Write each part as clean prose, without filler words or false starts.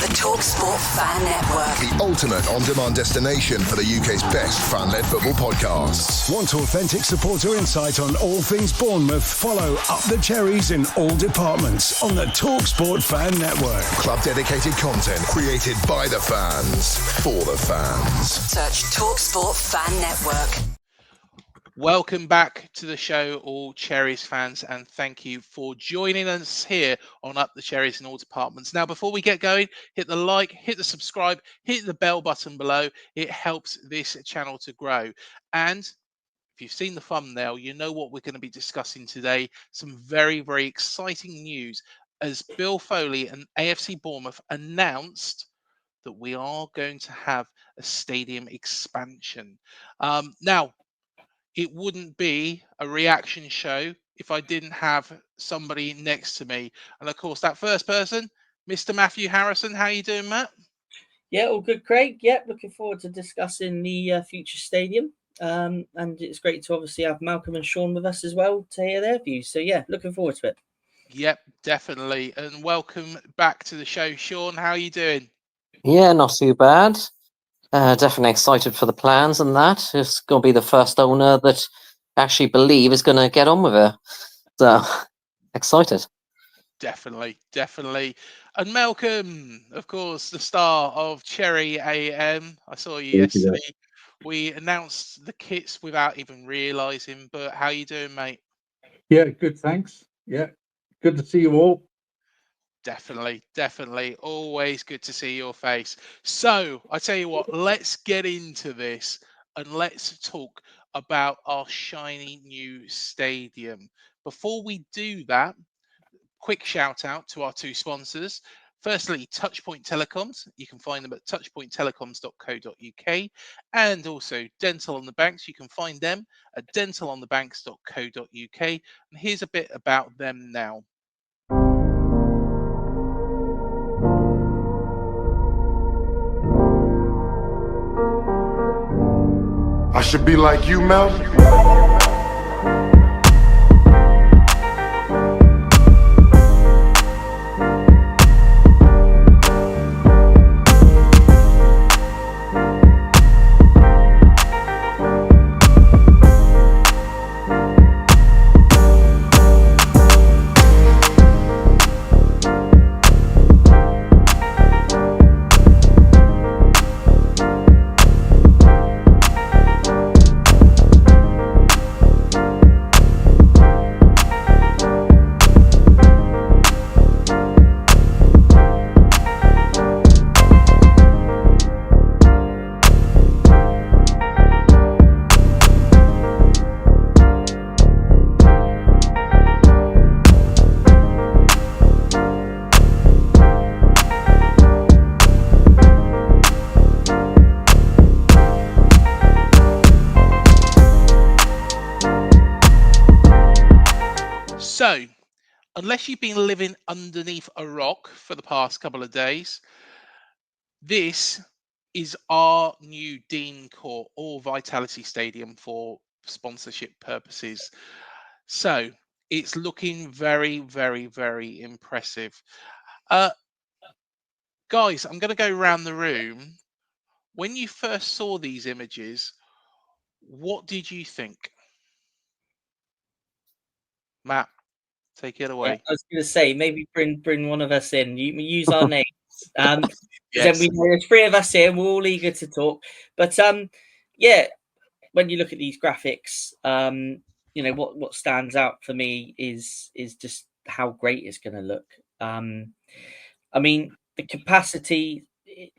The Talksport Fan Network. The ultimate on-demand destination for the UK's best fan-led football podcasts. Want authentic supporter insight on all things Bournemouth? Follow Up the Cherries in all departments on the Talksport Fan Network. Club-dedicated content created by the fans, for the fans. Search Talksport Fan Network. Welcome back to the show, all Cherries fans, and thank you for joining us here on Up the Cherries in all departments. Now, before we get going, hit the like, hit the subscribe, hit the bell button below. It helps this channel to grow. And if you've seen the thumbnail, you know what we're going to be discussing today. Some very, very exciting news as Bill Foley and AFC Bournemouth announced that we are going to have a stadium expansion. Now, it wouldn't be a reaction show if I didn't have somebody next to me. And of course, that first person, Mr. Matthew Harrison. How you doing, Matt? Yeah, all good, Craig. Yeah, looking forward to discussing the future stadium. And it's great to obviously have Malcolm and Sean with us as well to hear their views. So yeah, looking forward to it. Yep, definitely. And welcome back to the show, Sean. How are you doing? Yeah, not too bad. Definitely excited for the plans and that. It's going to be the first owner that I actually believe is going to get on with it. So, excited. Definitely. And Malcolm, of course, the star of Cherry AM. I saw you yesterday. We announced the kits without even realising, but how you doing, mate? Yeah, good, thanks. Yeah, good to see you all. Definitely. Always good to see your face. So, I tell you what, let's get into this and let's talk about our shiny new stadium. Before we do that, quick shout out to our two sponsors. Firstly, Touchpoint Telecoms. You can find them at touchpointtelecoms.co.uk, and also Dental on the Banks. You can find them at dentalonthebanks.co.uk. And here's a bit about them now. I should be like you, Mel. So, unless you've been living underneath a rock for the past couple of days, this is our new Dean Court or Vitality Stadium for sponsorship purposes. So, it's looking very, very, very impressive. Guys, I'm going to go around the room. When you first saw these images, what did you think? Matt, take it away. Yeah, I was going to say maybe bring one of us in. You use our names. Yes. Then there's three of us here. We're all eager to talk. But yeah, when you look at these graphics, you know what stands out for me is just how great it's going to look. I mean, the capacity,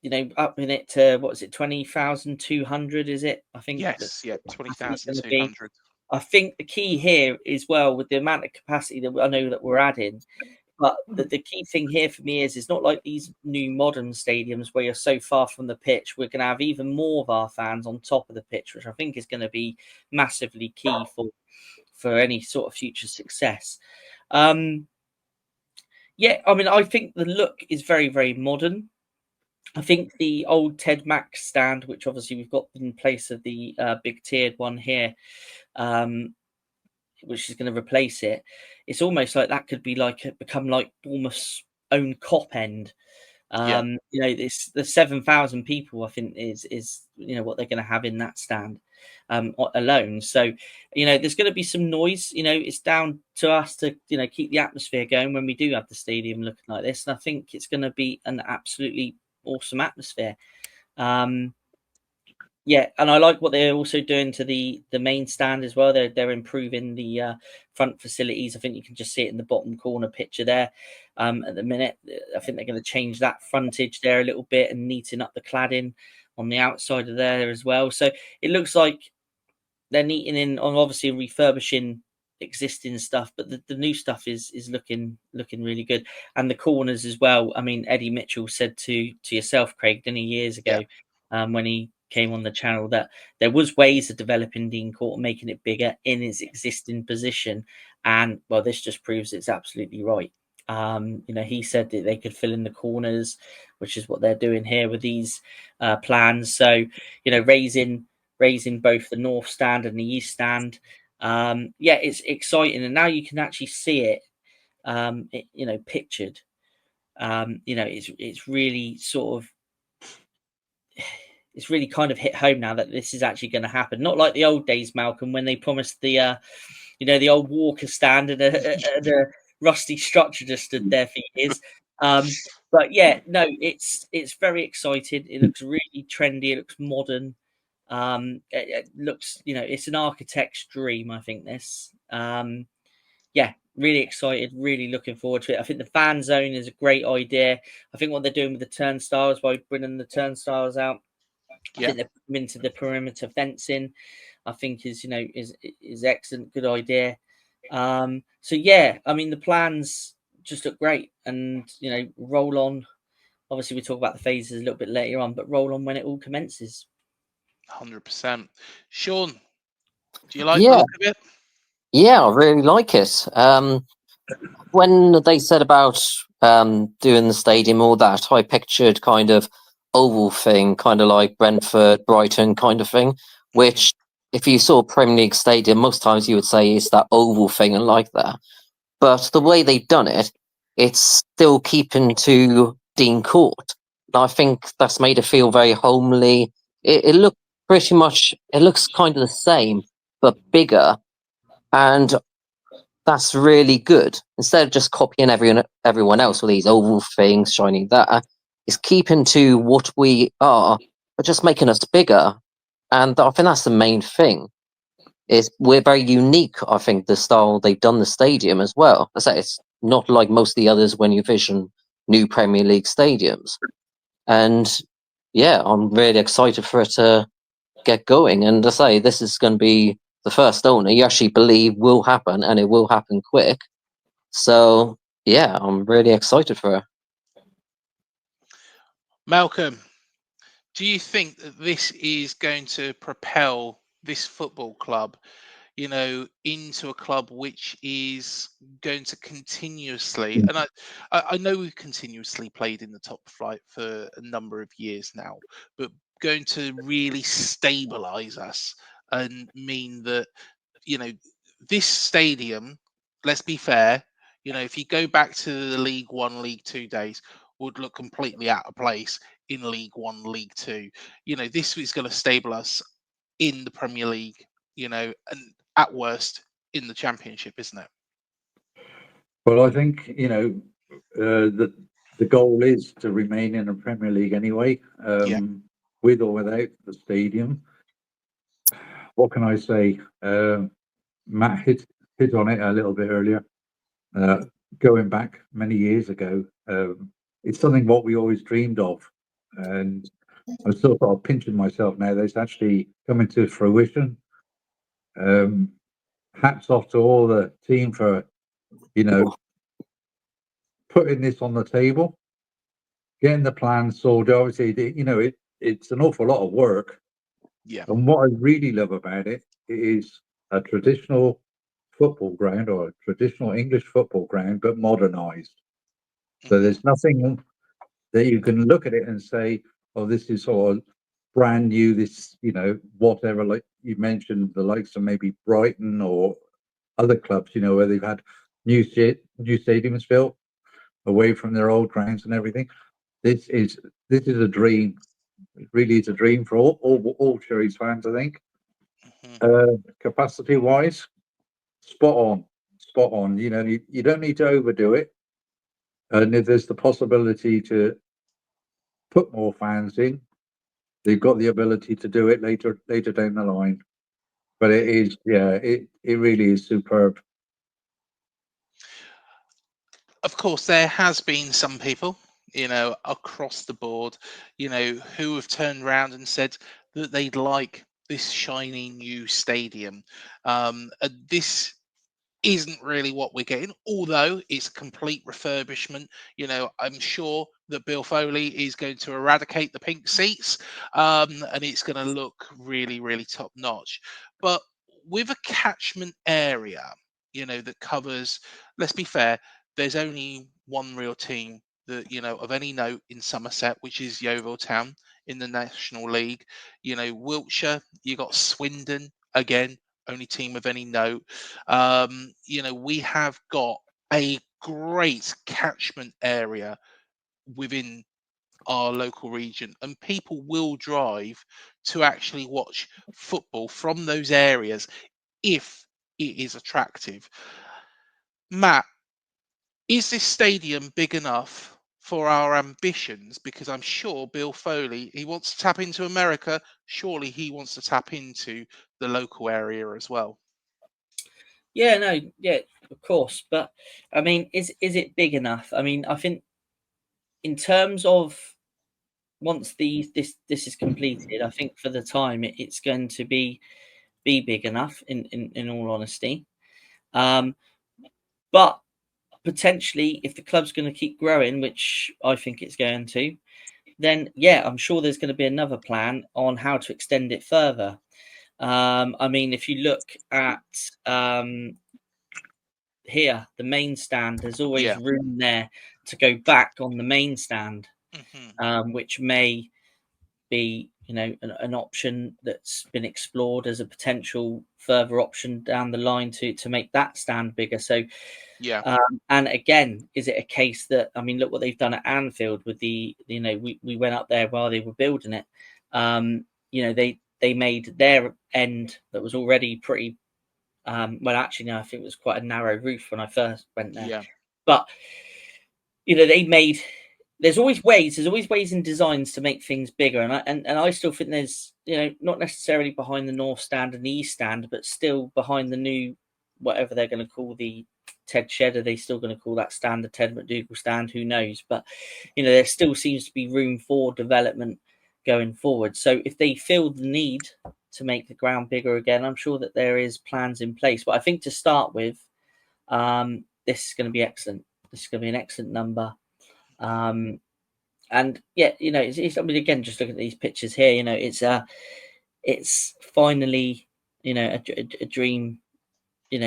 you know, up in it to what is it, 20,200? Is it? I think. Yes, yeah, 20,200. I think the key here is, well, with the amount of capacity that I know that we're adding, but the key thing here for me is it's not like these new modern stadiums where you're so far from the pitch. We're going to have even more of our fans on top of the pitch, which I think is going to be massively key for any sort of future success. Yeah, I mean, I think the look is very, very modern. I think the old Ted Mack stand, which obviously we've got in place of the big tiered one here, which is going to replace it. It's almost like that could be like become like Bournemouth's own cop end. This the 7,000 people I think is what they're going to have in that stand alone. So there's going to be some noise. It's down to us to keep the atmosphere going when we do have the stadium looking like this, and I think it's going to be an absolutely awesome atmosphere. And I like what they're also doing to the main stand as well. They're improving the front facilities. I think you can just see it in the bottom corner picture there. At the minute, I think they're going to change that frontage there a little bit and neaten up the cladding on the outside of there as well. So it looks like they're neatening on, obviously refurbishing existing stuff, but the new stuff is looking really good. And the corners as well. I mean, Eddie Mitchell said to yourself, Craig, didn't he, years ago, when he came on the channel, that there was ways of developing Dean Court, making it bigger in its existing position, and well, this just proves it's absolutely right. He said that they could fill in the corners, which is what they're doing here with these plans. So raising both the north stand and the east stand. It's exciting, and now you can actually see it pictured. It's really sort of, it's really kind of hit home now that this is actually going to happen. Not like the old days, Malcolm, when they promised the old Walker stand and a rusty structure just stood there for years. But yeah, no, it's very exciting. It looks really trendy. It looks modern. It looks, it's an architect's dream, I think this. Really excited, really looking forward to it. I think the fan zone is a great idea. I think what they're doing with the turnstiles by bringing the turnstiles out, I think they're putting into the perimeter fencing, I think is excellent, good idea. I mean, the plans just look great, and roll on. Obviously, we talk about the phases a little bit later on, but roll on when it all commences. 100%. Sean, do you like Yeah. the look of it? Yeah, I really like it. When they said about doing the stadium, all that, I pictured kind of oval thing, kind of like Brentford, Brighton kind of thing, which if you saw Premier League stadium, most times you would say it's that oval thing and like that. But the way they've done it, it's still keeping to Dean Court. And I think that's made it feel very homely. It looked pretty much, it looks kind of the same, but bigger. And that's really good. Instead of just copying everyone else with these oval things, shining that, it's keeping to what we are, but just making us bigger. And I think that's the main thing. Is we're very unique, I think, the style they've done the stadium as well. I say it's not like most of the others when you vision new Premier League stadiums. And yeah, I'm really excited for it to get going. And I say this is going to be the first owner you actually believe will happen, and it will happen quick. So yeah, I'm really excited for it. Malcolm, do you think that this is going to propel this football club, into a club which is going to continuously, and I know we've continuously played in the top flight for a number of years now, but going to really stabilize us and mean that, this stadium, let's be fair, if you go back to the League One, League Two days, would look completely out of place in League One, League Two. This is going to stabilize us in the Premier League, and at worst in the Championship, isn't it? Well, I think the goal is to remain in the Premier League anyway, with or without the stadium. What can I say? Matt hit on it a little bit earlier. Going back many years ago, it's something what we always dreamed of, and I'm still sort of pinching myself now that it's actually coming to fruition. Hats off to all the team for putting this on the table, getting the plan sorted. Obviously, it's an awful lot of work. Yeah. And what I really love about it is a traditional football ground, or a traditional English football ground, but modernized. So there's nothing that you can look at it and say, oh, this is sort of brand new, this, whatever, like you mentioned, the likes of maybe Brighton or other clubs, where they've had new stadiums built away from their old grounds and everything. this is a dream. It really is a dream for all Cherries fans, I think. Capacity wise, spot on. You know, you don't need to overdo it, and if there's the possibility to put more fans in, they've got the ability to do it later down the line. But it is, yeah, it really is superb. Of course, there has been some people, across the board, who have turned around and said that they'd like this shiny new stadium. This isn't really what we're getting, although it's a complete refurbishment. I'm sure that Bill Foley is going to eradicate the pink seats, and it's going to look really, really top notch. But with a catchment area, that covers, let's be fair, there's only one real team that, of any note in Somerset, which is Yeovil Town in the National League. Wiltshire, you got Swindon again, only team of any note. We have got a great catchment area within our local region, and people will drive to actually watch football from those areas if it is attractive. Matt, is this stadium big enough for our ambitions? Because I'm sure Bill Foley, he wants to tap into America. Surely he wants to tap into the local area as well. Yeah, no, yeah, of course. But I mean, is it big enough? I mean, I think in terms of once this is completed, I think for the time it's going to be big enough. In all honesty, but potentially if the club's going to keep growing, which I think it's going to, then yeah, I'm sure there's going to be another plan on how to extend it further. I mean, if you look at here, the main stand, there's always room there to go back on the main stand, which may be, an option that's been explored as a potential further option down the line to make that stand bigger. So, and again, is it a case that, I mean, look what they've done at Anfield with the, we went up there while they were building it. They made their end that was already pretty. Well, actually, no, I think it was quite a narrow roof when I first went there. Yeah. But they made. There's always ways in designs to make things bigger, and I still think there's, not necessarily behind the north stand and the east stand, but still behind the new, whatever they're going to call the Ted Shed. Are they still going to call that stand the Ted McDougall stand? Who knows? But there still seems to be room for development going forward. So if they feel the need to make the ground bigger again, I'm sure that there is plans in place. But I think to start with, this is going to be excellent. This is going to be an excellent number. And yeah, it's I mean, again, just look at these pictures here. It's finally, a dream,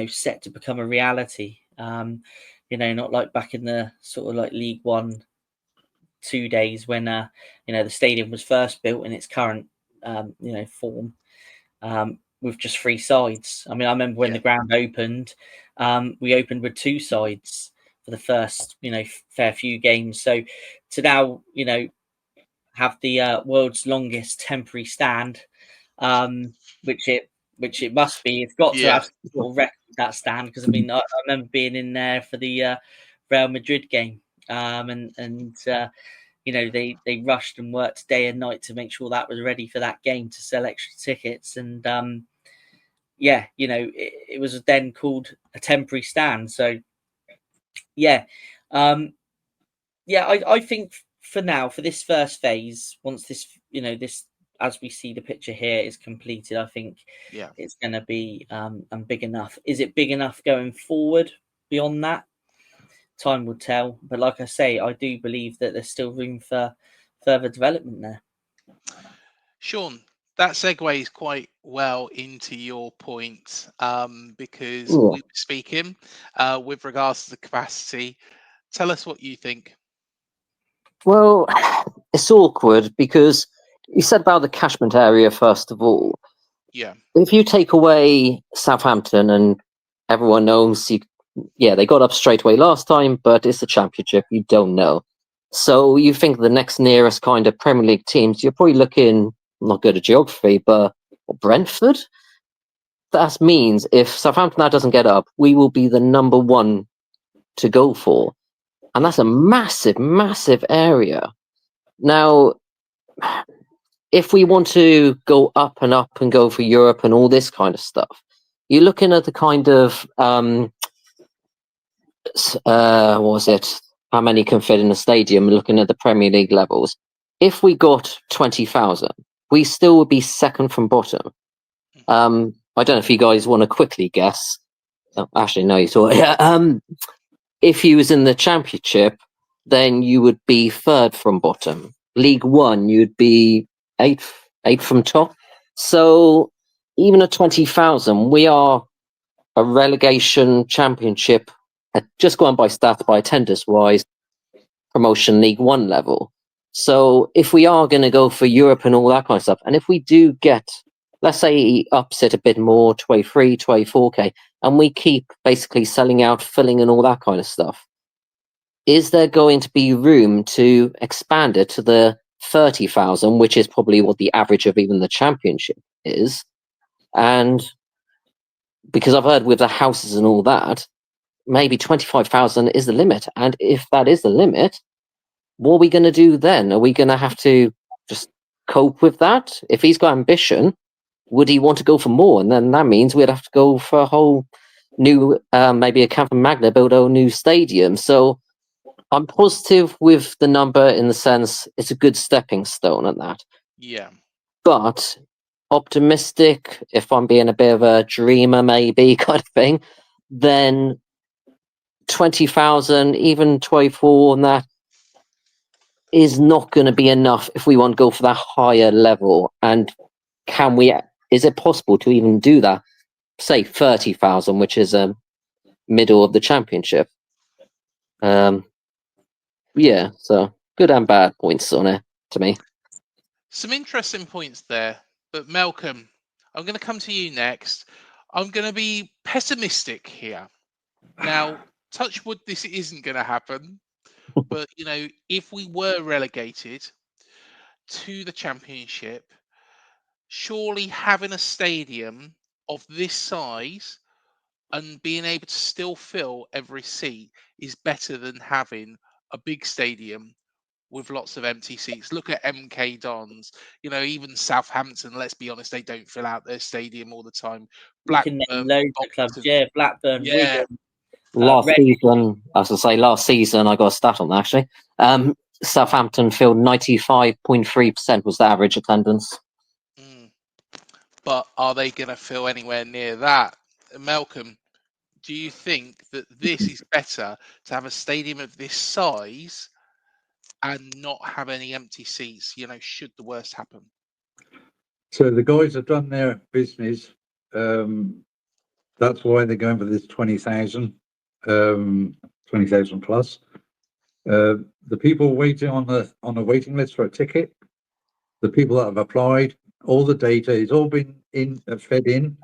set to become a reality. Not like back in the sort of like League 1 2 days when the stadium was first built in its current form, with just 3 sides. I mean, I remember when the ground opened, we opened with 2 sides for the first fair few games. So to now have the world's longest temporary stand, which it must be, it's got to have sort of record that stand, because I mean I remember being in there for the Real Madrid game, and they rushed and worked day and night to make sure that was ready for that game, to sell extra tickets. And it was then called a temporary stand. So I think for now, for this first phase, once this this, as we see the picture here, is completed, I think it's going to be big enough. Is it big enough going forward beyond that? Time will tell. But like I say, I do believe that there's still room for further development there. Sean, that segues quite well into your point, because we were speaking with regards to the capacity. Tell us what you think. Well, it's awkward because you said about the catchment area, first of all. Yeah. If you take away Southampton, and everyone knows, they got up straight away last time, but it's the Championship. You don't know. So you think the next nearest kind of Premier League teams, you're probably looking, I'm not good at geography, but Brentford? That means if Southampton now doesn't get up, we will be the number one to go for. And that's a massive, massive area. Now, if we want to go up and go for Europe and all this kind of stuff, you're looking at the kind of, what was it? How many can fit in a stadium? Looking at the Premier League levels. If we got 20,000, we still would be second from bottom. I don't know if you guys want to quickly guess. Oh, actually, no, you saw it. If you was in the Championship, then you would be third from bottom. League One, you'd be eighth from top. So even at 20,000, we are a relegation Championship, just going by stats, by attendance wise, promotion League One level. So if we are going to go for Europe and all that kind of stuff, and if we do get, let's say he ups it a bit more, 23, 24k, and we keep basically selling out, filling and all that kind of stuff, is there going to be room to expand it to the 30,000, which is probably what the average of even the Championship is? And because I've heard with the houses and all that, maybe 25,000 is the limit. And if that is the limit, what are we going to do then? Are we going to have to just cope with that? If he's got ambition, would he want to go for more? And then that means we'd have to go for a whole new, maybe a Camp Magna, build a new stadium. So I'm positive with the number in the sense it's a good stepping stone at that. Yeah. But optimistic, if I'm being a bit of a dreamer maybe kind of thing, then 20,000, even 24 and that is not going to be enough if we want to go for that higher level. And is it possible to even do that? Say 30,000, which is middle of the Championship. Yeah, so good and bad points on it to me. Some interesting points there. But Malcolm, I'm going to come to you next. I'm going to be pessimistic here. Now, touch wood, this isn't going to happen. But, if we were relegated to the Championship, surely having a stadium of this size and being able to still fill every seat is better than having a big stadium with lots of empty seats. Look at MK Dons, even Southampton, let's be honest, they don't fill out their stadium all the time. You can name loads of clubs, Blackburn, yeah. Wigan. Last season, I got a stat on that actually. Southampton filled 95.3% was the average attendance. But are they going to fill anywhere near that? Malcolm, do you think that this is better to have a stadium of this size and not have any empty seats, should the worst happen? So the guys have done their business. That's why they're going for this 20,000, 20,000 plus. The people waiting on a waiting list for a ticket, the people that have applied, all the data is all been fed in,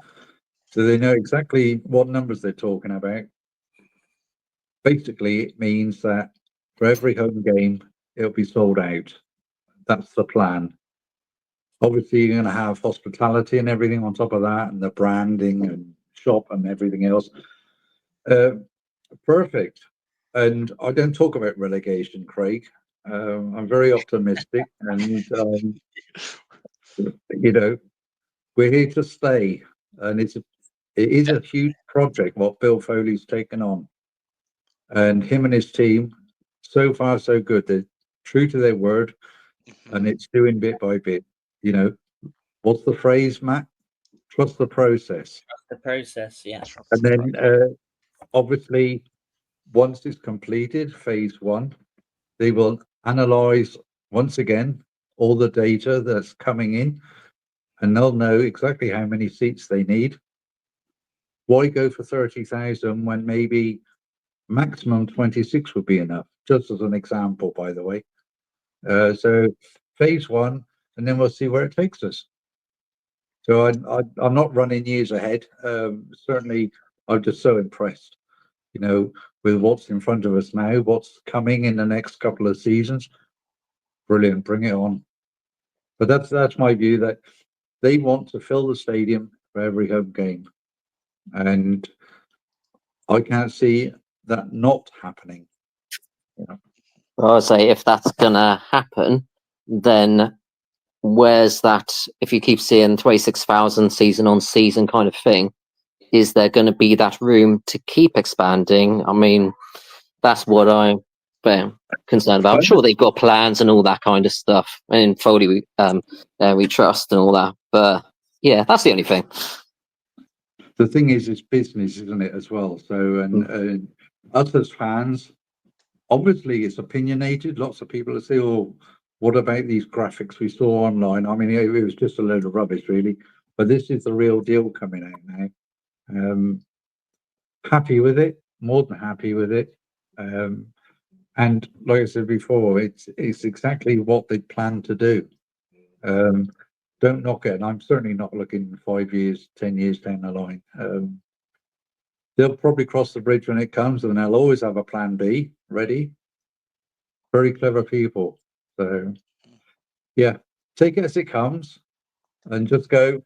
so they know exactly what numbers they're talking about. Basically, it means that for every home game, it'll be sold out. That's the plan. Obviously, you're going to have hospitality and everything on top of that, and the branding and shop and everything else. Perfect. And I don't talk about relegation, Craig. I'm very optimistic, and we're here to stay. And it is a huge project what Bill Foley's taken on, and him and his team. So far, so good. They're true to their word, and it's doing bit by bit. What's the phrase, Matt? Trust the process. Trust the process, yeah. And then, obviously, once it's completed, phase one, they will analyze once again all the data that's coming in, and they'll know exactly how many seats they need. Why go for 30,000 when maybe maximum 26 would be enough? Just as an example, by the way. So phase one, and then we'll see where it takes us. So I'm not running years ahead. Certainly, I'm just so impressed. with what's in front of us now, what's coming in the next couple of seasons, brilliant, bring it on. But that's my view, that they want to fill the stadium for every home game, and I can't see that not happening. Well, I'd say if that's gonna happen, then where's that? If you keep seeing 26,000 season on season kind of thing, is there going to be that room to keep expanding? I mean, that's what I'm concerned about. I'm sure they've got plans and all that kind of stuff, and Foley we trust and all that. But yeah, that's the only thing. The thing is, it's business, isn't it, as well? So, and us as fans, obviously, it's opinionated. Lots of people say, "Oh, what about these graphics we saw online?" I mean, it was just a load of rubbish, really. But this is the real deal coming out now. Happy with it, more than happy with it. And like I said before, it's exactly what they plan to do. Don't knock it. And I'm certainly not looking 5 years, 10 years down the line. They'll probably cross the bridge when it comes, and they'll always have a plan B ready. Very clever people. So, yeah, take it as it comes and just go,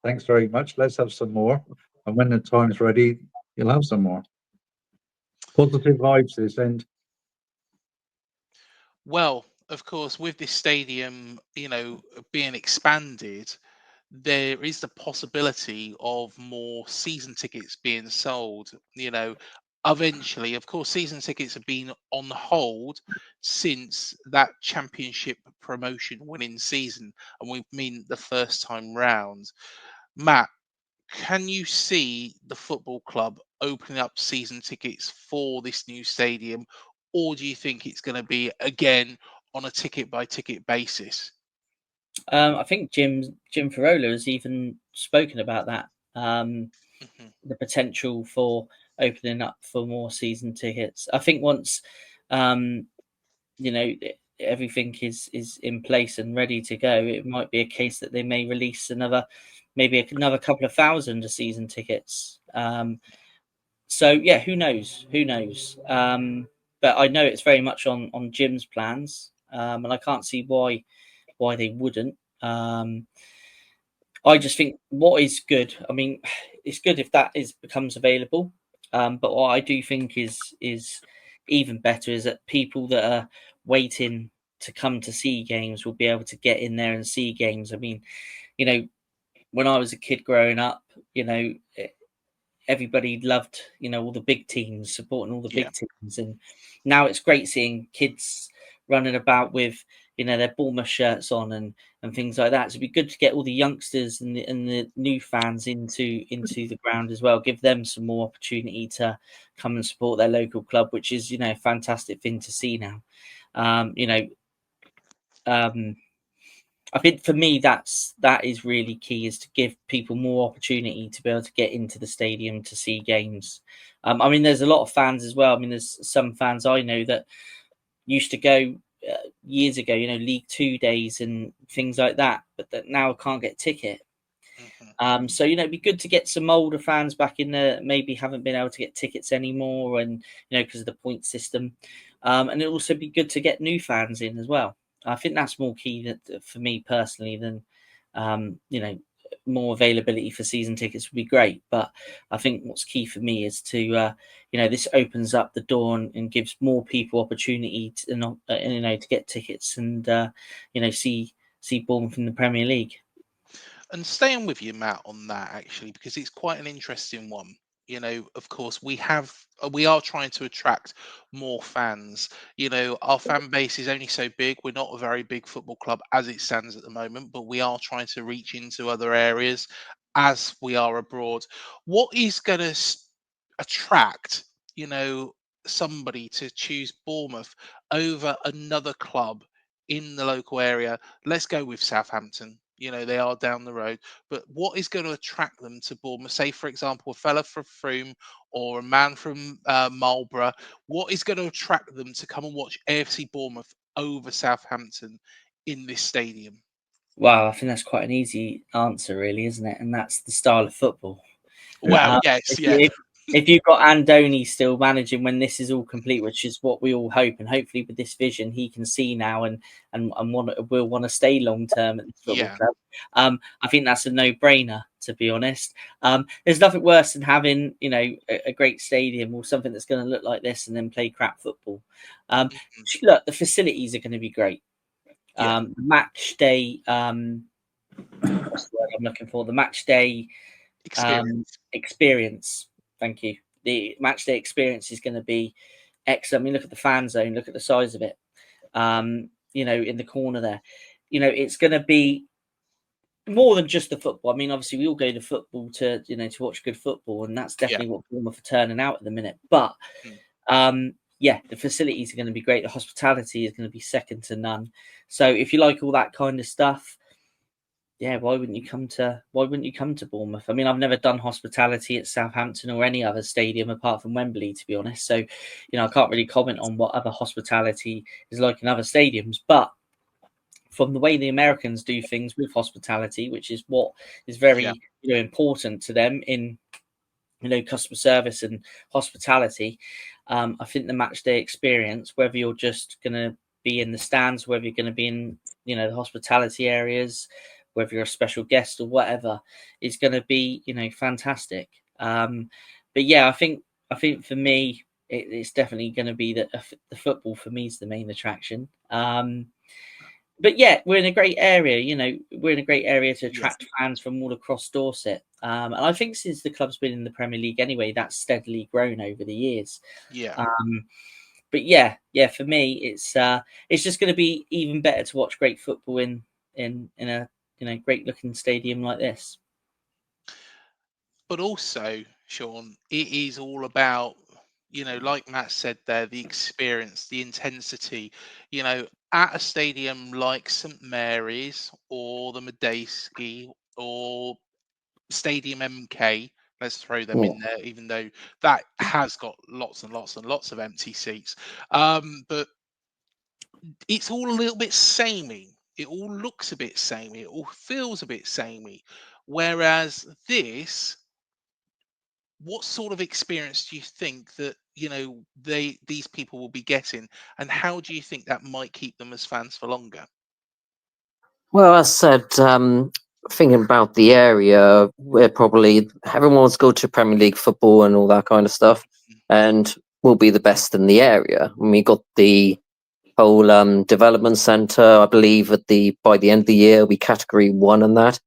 thanks very much. Let's have some more. And when the time's ready, you'll have some more. Positive vibes this end. Well, of course, with this stadium, being expanded, there is the possibility of more season tickets being sold. Eventually, of course, season tickets have been on hold since that championship promotion winning season, and we've been the first time round. Matt, can you see the football club opening up season tickets for this new stadium, or do you think it's going to be again on a ticket by ticket basis? I think Jim Farola has even spoken about that. The potential for opening up for more season tickets. I think once everything is in place and ready to go, it might be a case that they may release another couple of thousand season tickets. So yeah, who knows? But I know it's very much on Jim's plans, and I can't see why they wouldn't. I just think what is good. I mean, it's good if that becomes available. But what I do think is even better is that people that are waiting to come to see games will be able to get in there and see games. I mean, when I was a kid growing up, everybody loved, all the big teams, supporting all the big teams. And now it's great seeing kids running about with, their Bournemouth shirts on and things like that. So it'd be good to get all the youngsters and the new fans into the ground as well. Give them some more opportunity to come and support their local club, which is, a fantastic thing to see now. I think for me, that is really key, is to give people more opportunity to be able to get into the stadium to see games. I mean, there's a lot of fans as well. I mean, there's some fans I know that used to go years ago, League 2 days and things like that, but that now can't get a ticket. So, it'd be good to get some older fans back in there that maybe haven't been able to get tickets anymore, and, because of the point system. And it'll also be good to get new fans in as well. I think that's more key for me personally than, more availability for season tickets would be great. But I think what's key for me is to, this opens up the door and gives more people opportunity to get tickets and, see Bournemouth in the Premier League. And staying with you, Matt, on that actually, because it's quite an interesting one. Of course, we are trying to attract more fans. Our fan base is only so big. We're not a very big football club as it stands at the moment, but we are trying to reach into other areas as we are abroad. What is going to attract, somebody to choose Bournemouth over another club in the local area? Let's go with Southampton. They are down the road, but what is going to attract them to Bournemouth? Say, for example, a fella from Frome or a man from Marlborough. What is going to attract them to come and watch AFC Bournemouth over Southampton in this stadium? Wow, I think that's quite an easy answer, really, isn't it? And that's the style of football. Well, yes, yeah. if you've got Andoni still managing when this is all complete, which is what we all hope, and hopefully with this vision he can see now and will want to stay long term at this football club. I think that's a no-brainer, to be honest. There's nothing worse than having, you know, a great stadium or something that's going to look like this and then play crap football. Look, the facilities are going to be great. Match day, what's the word I'm looking for? The match day experience. Thank you. The match day experience is going to be excellent. I mean, look at the fan zone. Look at the size of it. You know, in the corner there. You know, it's going to be more than just the football. I mean, obviously, we all go to football to, you know, to watch good football, and that's definitely what Bournemouth are turning out at the minute. But yeah, the facilities are going to be great. The hospitality is going to be second to none. So if you like all that kind of stuff, yeah, why wouldn't you come to Bournemouth? I mean, I've never done hospitality at Southampton or any other stadium apart from Wembley, to be honest. So, you know, I can't really comment on what other hospitality is like in other stadiums. But from the way the Americans do things with hospitality, which is what is very you know, important to them in, you know, customer service and hospitality, I think the match day experience, whether you're just going to be in the stands, whether you're going to be in, you know, the hospitality areas, whether you're a special guest or whatever, is going to be, you know, fantastic. But yeah, I think for me, it's definitely going to be that the football for me is the main attraction. But yeah, we're in a great area. You know, we're in a great area to attract fans from all across Dorset. And I think since the club's been in the Premier League anyway, that's steadily grown over the years. But yeah, for me, it's just going to be even better to watch great football in a, you know, great looking stadium like this. But also, Sean, it is all about, you know, like Matt said there, the experience, the intensity. You know, at a stadium like St Mary's or the Medeski or Stadium MK, let's throw them in there, even though that has got lots and lots and lots of empty seats. But it's all a little bit samey. It all looks a bit samey. It all feels a bit samey. Whereas this, what sort of experience do you think that, you know, these people will be getting, and how do you think that might keep them as fans for longer? Well, as I said, thinking about the area, we're probably everyone wants to go to Premier League football and all that kind of stuff, and we'll be the best in the area. And we got the whole development centre, I believe, by the end of the year, we category 1 in that,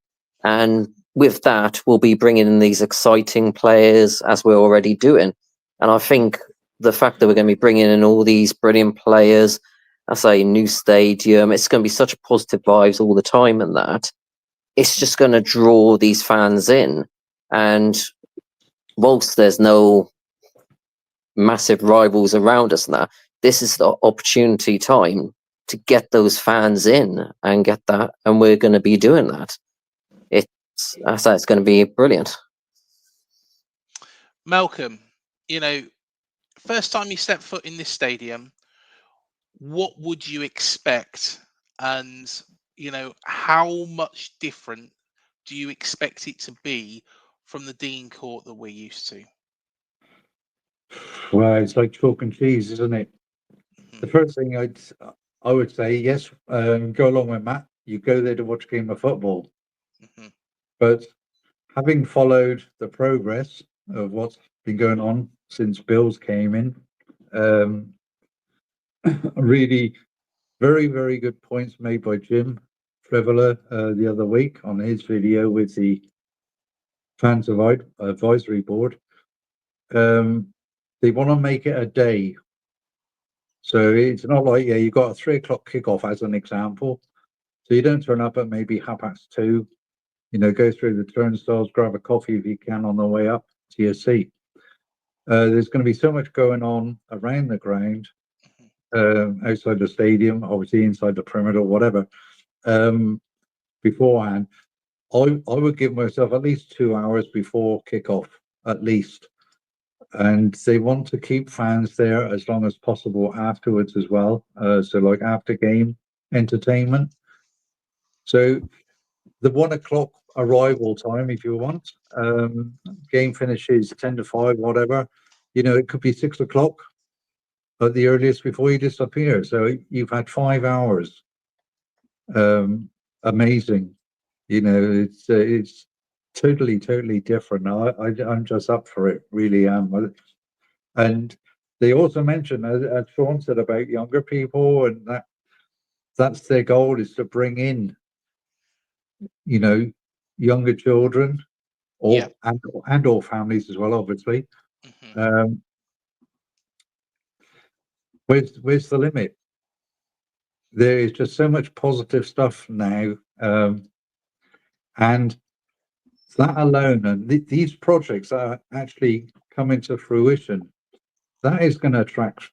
and with that, we'll be bringing in these exciting players as we're already doing. And I think the fact that we're going to be bringing in all these brilliant players, I say new stadium, it's going to be such positive vibes all the time, and that it's just going to draw these fans in. And whilst there's no massive rivals around us now, this is the opportunity time to get those fans in and get that, and we're going to be doing that. I say it's going to be brilliant. Malcolm, you know, first time you step foot in this stadium, what would you expect? And, you know, how much different do you expect it to be from the Dean Court that we're used to? Well, it's like chalk and cheese, isn't it? The first thing I would say, yes, go along with Matt. You go there to watch a game of football. But having followed the progress of what's been going on since Bills came in, really very, very good points made by Jim Trevola the other week on his video with the Fans Advisory Board. They want to make it a day. So it's not like, you've got a 3 o'clock kickoff as an example. So you don't turn up at maybe 2:30, you know, go through the turnstiles, grab a coffee if you can on the way up to your seat. There's going to be so much going on around the ground, outside the stadium, obviously inside the perimeter, whatever. Beforehand, I would give myself at least 2 hours before kickoff, at least. And they want to keep fans there as long as possible afterwards as well. So like after game entertainment. So the 1 o'clock arrival time if you want. Game finishes 10 to 5, whatever. It could be 6 o'clock at the earliest before you disappear. So you've had 5 hours. Amazing. It's totally different. I'm just up for it, really am. And they also mentioned, as Sean said, about younger people, and that's their goal, is to bring in, younger children, Yeah. and all families as well, obviously. Where's the limit? There is just so much positive stuff now, and that alone, and these projects are actually coming to fruition. That is going to attract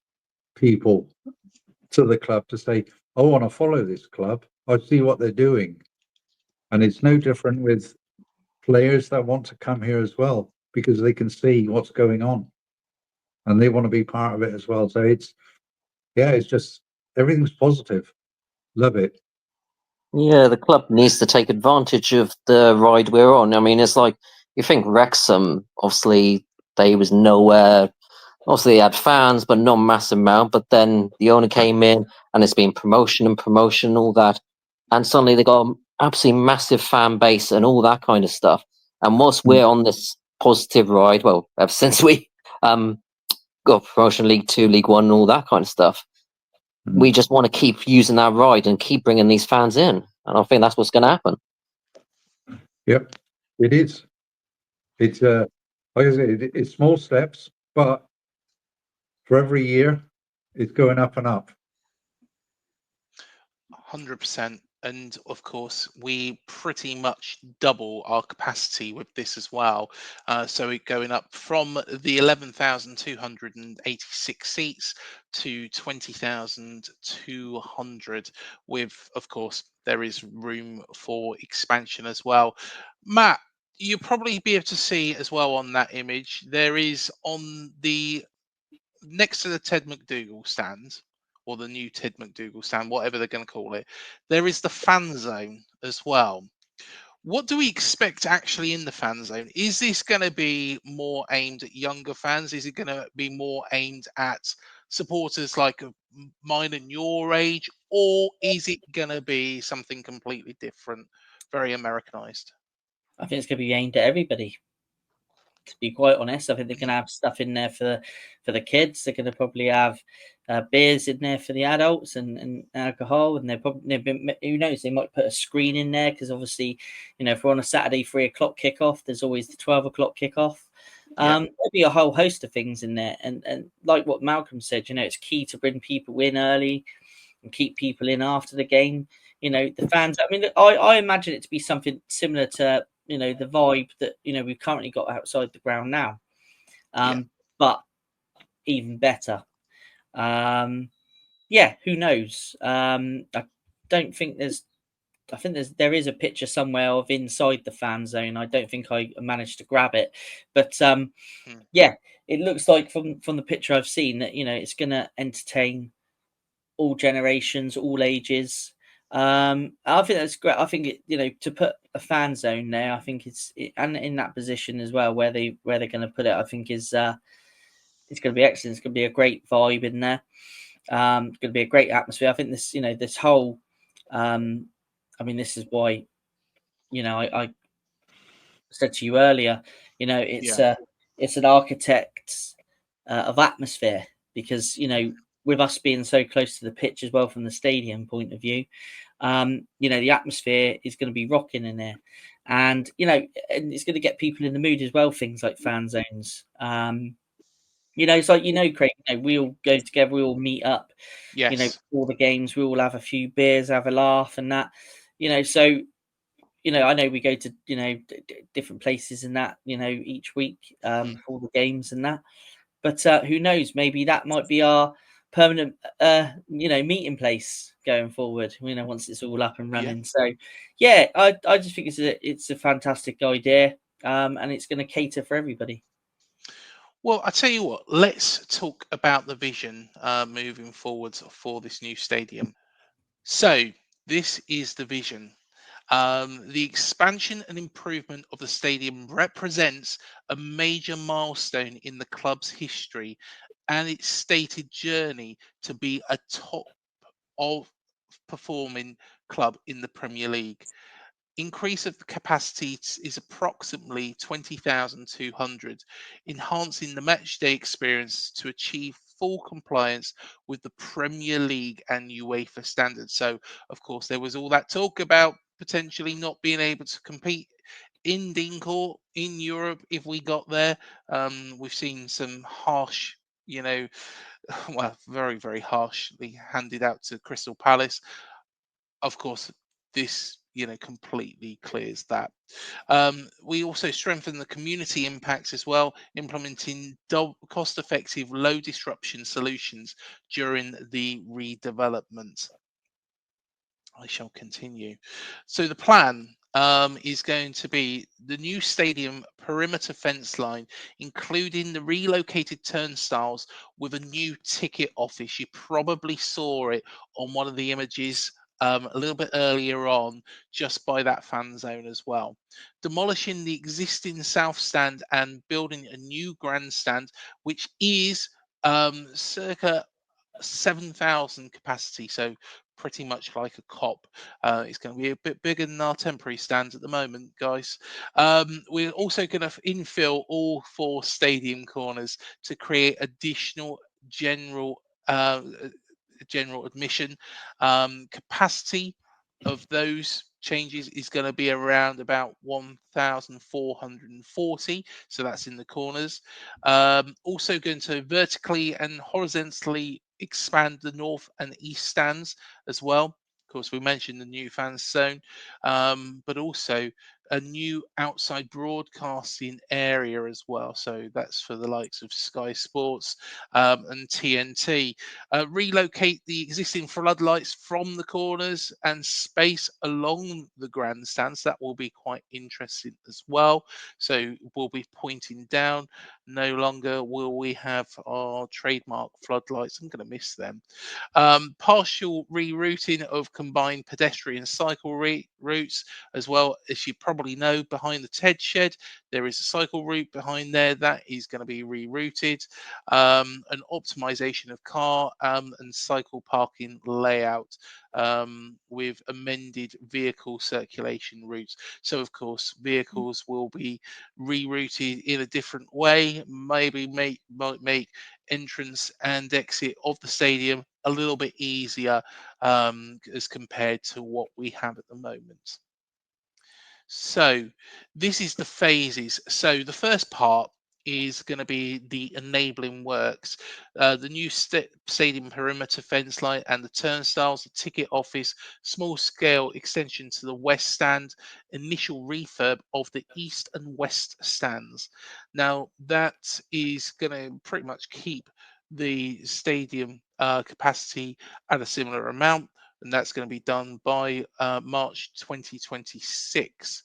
people to the club to say, I want to follow this club. I see what they're doing. And it's no different with players that want to come here as well, because they can see what's going on and they want to be part of it as well. So it's just everything's positive. Love it. Yeah, the club needs to take advantage of the ride we're on. I mean, it's like, you think Wrexham, obviously, they was nowhere. Obviously, they had fans, but not a massive amount. But then the owner came in, and it's been promotion, all that. And suddenly they got an absolutely massive fan base and all that kind of stuff. And whilst we're on this positive ride, well, ever since we got promotion, League Two, League One, and all that kind of stuff, we just want to keep using that ride and keep bringing these fans in. And I think that's what's going to happen. Yep, it is. It's like I said, it's small steps, but for every year, it's going up and up. 100%. And of course, we pretty much double our capacity with this as well. So it going up from the 11,286 seats to 20,200. With, of course, there is room for expansion as well. Matt, you'll probably be able to see as well on that image, there is on the next to the Ted McDougall stand, or the new Ted McDougall stand, whatever they're going to call it, there is the fan zone as well. What do we expect actually in the fan zone? Is this going to be more aimed at younger fans? Is it going to be more aimed at supporters like mine and your age? Or is it going to be something completely different, very Americanized? I think it's going to be aimed at everybody. To be quite honest, I think they're going to have stuff in there for the kids. They're going to probably have beers in there for the adults and alcohol, and who knows, they might put a screen in there, because obviously, if we're on a Saturday 3 o'clock kickoff, there's always the 12 o'clock kickoff. There'll be a whole host of things in there, and like what Malcolm said, it's key to bring people in early and keep people in after the game. The fans. I mean, I imagine it to be something similar to the vibe that we've currently got outside the ground now, but even better. Who knows? I don't think there's. I think there is a picture somewhere of inside the fan zone. I don't think I managed to grab it, but it looks like from the picture I've seen that it's going to entertain all generations, all ages. I think that's great. I think to put a fan zone there, I think and in that position as well where they're going to put it, I think is it's going to be excellent. It's going to be a great vibe in there. It's going to be a great atmosphere. I think this this whole this is why I said to you earlier, it's an architect of atmosphere, because with us being so close to the pitch as well from the stadium point of view, the atmosphere is going to be rocking in there, and and it's going to get people in the mood as well. Things like fan zones, it's like Craig. We all go together, we all meet up. Before the games, we all have a few beers, have a laugh, and that. So I know we go to different places and that each week for the games and that. But who knows? Maybe that might be our permanent, meeting place going forward. Once it's all up and running. So, I just think it's a fantastic idea, and it's going to cater for everybody. Well, I tell you what. Let's talk about the vision moving forwards for this new stadium. So, this is the vision. The expansion and improvement of the stadium represents a major milestone in the club's history and its stated journey to be a top of performing club in the Premier League. Increase of the capacity is approximately 20,200, enhancing the matchday experience to achieve full compliance with the Premier League and UEFA standards. So, of course, there was all that talk about potentially not being able to compete in Dean Court in Europe if we got there. We've seen some harsh, you know, well, very, very harshly handed out to Crystal Palace. Of course, this completely clears that. We also strengthen the community impacts as well, implementing cost-effective, low disruption solutions during the redevelopment. I shall continue. So the plan is going to be the new stadium perimeter fence line, including the relocated turnstiles with a new ticket office. You probably saw it on one of the images a little bit earlier on, just by that fan zone as well. Demolishing the existing south stand and building a new grandstand, which is circa 7,000 capacity, so pretty much like a cop. It's going to be a bit bigger than our temporary stands at the moment, guys. We're also going to infill all 4 stadium corners to create additional general general admission. Capacity of those changes is going to be around about 1,440, so that's in the corners. Also going to vertically and horizontally expand the north and east stands as well. Of course, we mentioned the new fans zone, but also a new outside broadcasting area as well. So that's for the likes of Sky Sports and TNT. Relocate the existing floodlights from the corners and space along the grandstands. That will be quite interesting as well. So we'll be pointing down. No longer will we have our trademark floodlights. I'm going to miss them. Partial rerouting of combined pedestrian cycle routes, as well as you probably know, behind the TED shed, there is a cycle route behind there that is going to be rerouted. An optimization of car and cycle parking layout with amended vehicle circulation routes. So, of course, vehicles will be rerouted in a different way, maybe might make entrance and exit of the stadium a little bit easier as compared to what we have at the moment. So this is the phases. So the first part is going to be the enabling works, the new stadium perimeter fence line and the turnstiles, the ticket office, small scale extension to the west stand, initial refurb of the east and west stands. Now that is going to pretty much keep the stadium capacity at a similar amount, and that's going to be done by March 2026.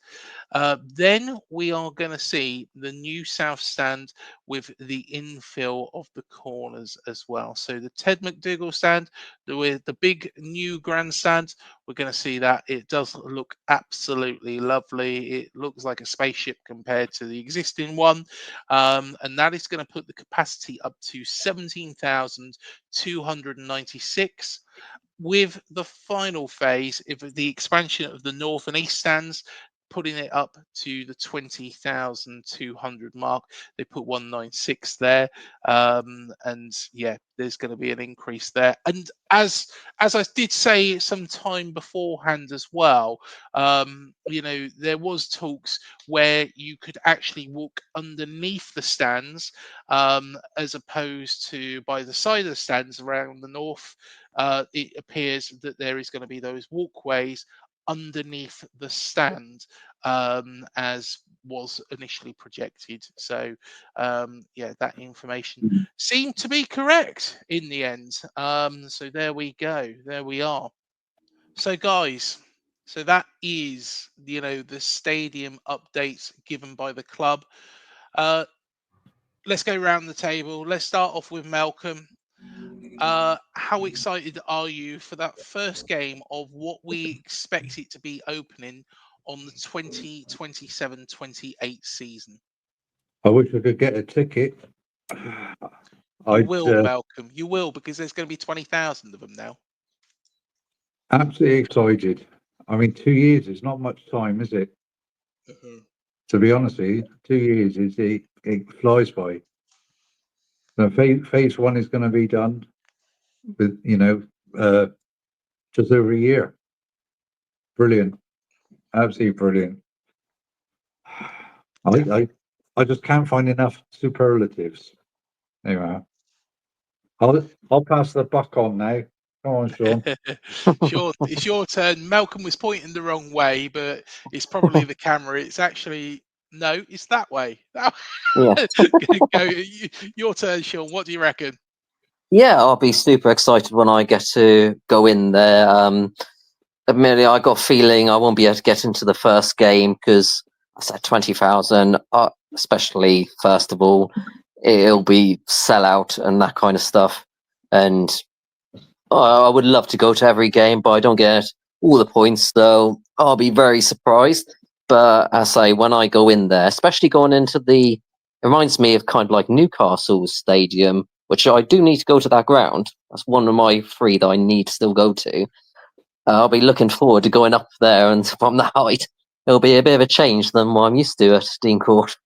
Then we are going to see the new south stand with the infill of the corners as well. So the Ted McDougall stand with the big new grandstand, we're going to see that it does look absolutely lovely. It looks like a spaceship compared to the existing one, and that is going to put the capacity up to 17,296. With the final phase, if the expansion of the north and east stands, putting it up to the 20,200 mark. They put 196 there, and yeah, there's going to be an increase there. And as I did say some time beforehand as well, there was talks where you could actually walk underneath the stands, as opposed to by the side of the stands around the north. It appears that there is going to be those walkways underneath the stand, as was initially projected. So yeah, that information seemed to be correct in the end. So there we go, there we are. So guys, so that is the stadium updates given by the club. Let's go around the table. Let's start off with Malcolm. how excited are you for that first game of what we expect it to be opening on the 2027-28 season? I wish I could get a ticket. You will, Malcolm. You will, because there's going to be 20,000 of them now. Absolutely excited. I mean, 2 years is not much time, is it? Mm-hmm. To be honest with you, 2 years it flies by. So phase one is going to be done with, just over a year. Brilliant. Absolutely brilliant. I just can't find enough superlatives. Anyway, I'll pass the buck on now. Come on, Sean. Sure, it's your turn. Malcolm was pointing the wrong way, but it's probably the camera. It's actually it's that way. Yeah. Go, your turn, Sean. What do you reckon? Yeah, I'll be super excited when I get to go in there. Admittedly, I got a feeling I won't be able to get into the first game because I said 20,000, especially first of all, it'll be sellout and that kind of stuff. And I would love to go to every game, but I don't get all the points, so I'll be very surprised. But as I say, when I go in there, especially going into it reminds me of kind of like Newcastle's stadium, which I do need to go to that ground. That's one of my 3 that I need to still go to. I'll be looking forward to going up there, and from the height, it'll be a bit of a change than what I'm used to at Dean Court.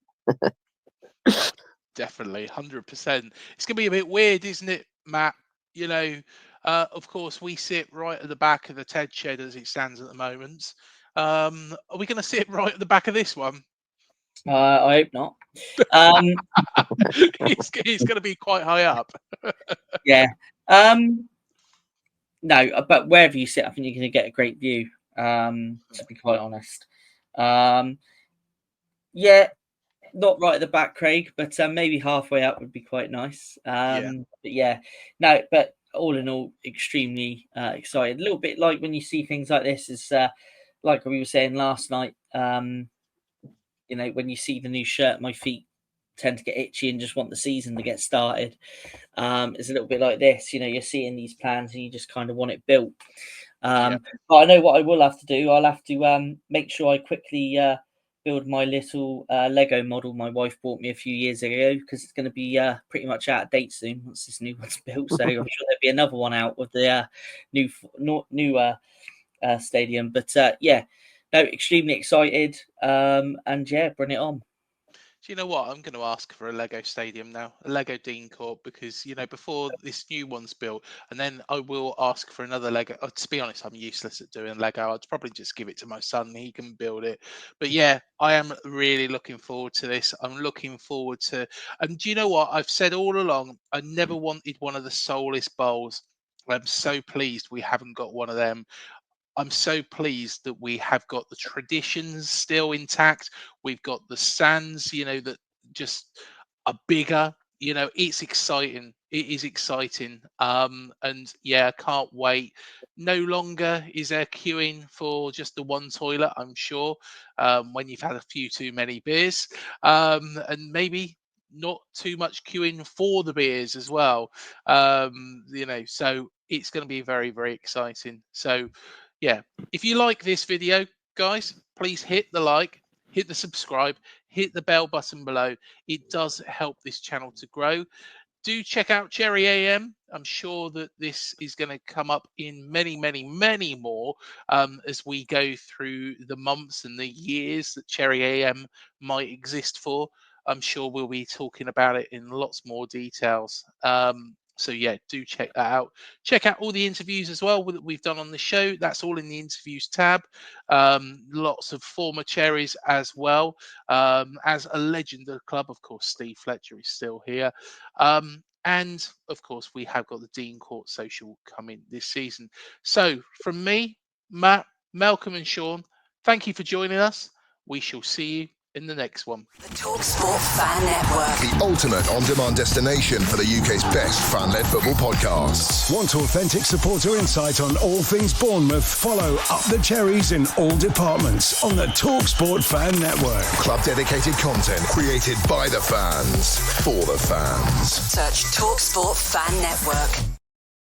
Definitely, 100%. It's going to be a bit weird, isn't it, Matt? Of course, we sit right at the back of the TED shed as it stands at the moment. Are we going to sit right at the back of this one? I hope not. It's going to be quite high up. Yeah. No, but wherever you sit, I think you're going to get a great view, to be quite honest. Yeah, not right at the back, Craig, but maybe halfway up would be quite nice. But yeah, no, but all in all, extremely excited. A little bit like when you see things like this, is like we were saying last night, when you see the new shirt, my feet tend to get itchy and just want the season to get started. It's a little bit like this, you're seeing these plans and you just kind of want it built. But I know what I will have to do. I'll have to make sure I quickly build my little Lego model my wife bought me a few years ago, because it's going to be pretty much out of date soon once this new one's built. So I'm sure there'll be another one out with the new stadium. But extremely excited. And yeah, bring it on. Do you know what? I'm going to ask for a Lego stadium now, a Lego Dean Court, because, before this new one's built, and then I will ask for another Lego. To be honest, I'm useless at doing Lego. I'd probably just give it to my son. He can build it. But yeah, I am really looking forward to this. I'm looking forward to, and do you know what? I've said all along, I never wanted one of the soulless bowls. I'm so pleased we haven't got one of them. I'm so pleased that we have got the traditions still intact. We've got the stands, that just are bigger. It's exciting. It is exciting. And yeah, I can't wait. No longer is there queuing for just the one toilet, I'm sure, when you've had a few too many beers. And maybe not too much queuing for the beers as well. So it's going to be very, very exciting. So yeah, if you like this video, guys, please hit the like, hit the subscribe, hit the bell button below. It does help this channel to grow. Do check out Cherry AM. I'm sure that this is going to come up in many, many, many more as we go through the months and the years that Cherry AM might exist for. I'm sure we'll be talking about it in lots more details. So yeah, do check that out. Check out all the interviews as well that we've done on the show. That's all in the interviews tab. Lots of former Cherries as well. As a legend of the club, of course, Steve Fletcher is still here. And of course, we have got the Dean Court Social coming this season. So from me, Matt, Malcolm and Sean, thank you for joining us. We shall see you in the next one. The Talksport Fan Network. The ultimate on-demand destination for the UK's best fan-led football podcasts. Want authentic supporter insight on all things Bournemouth? Follow Up the Cherries in all departments on the Talksport Fan Network. Club-dedicated content created by the fans, for the fans. Search Talksport Fan Network.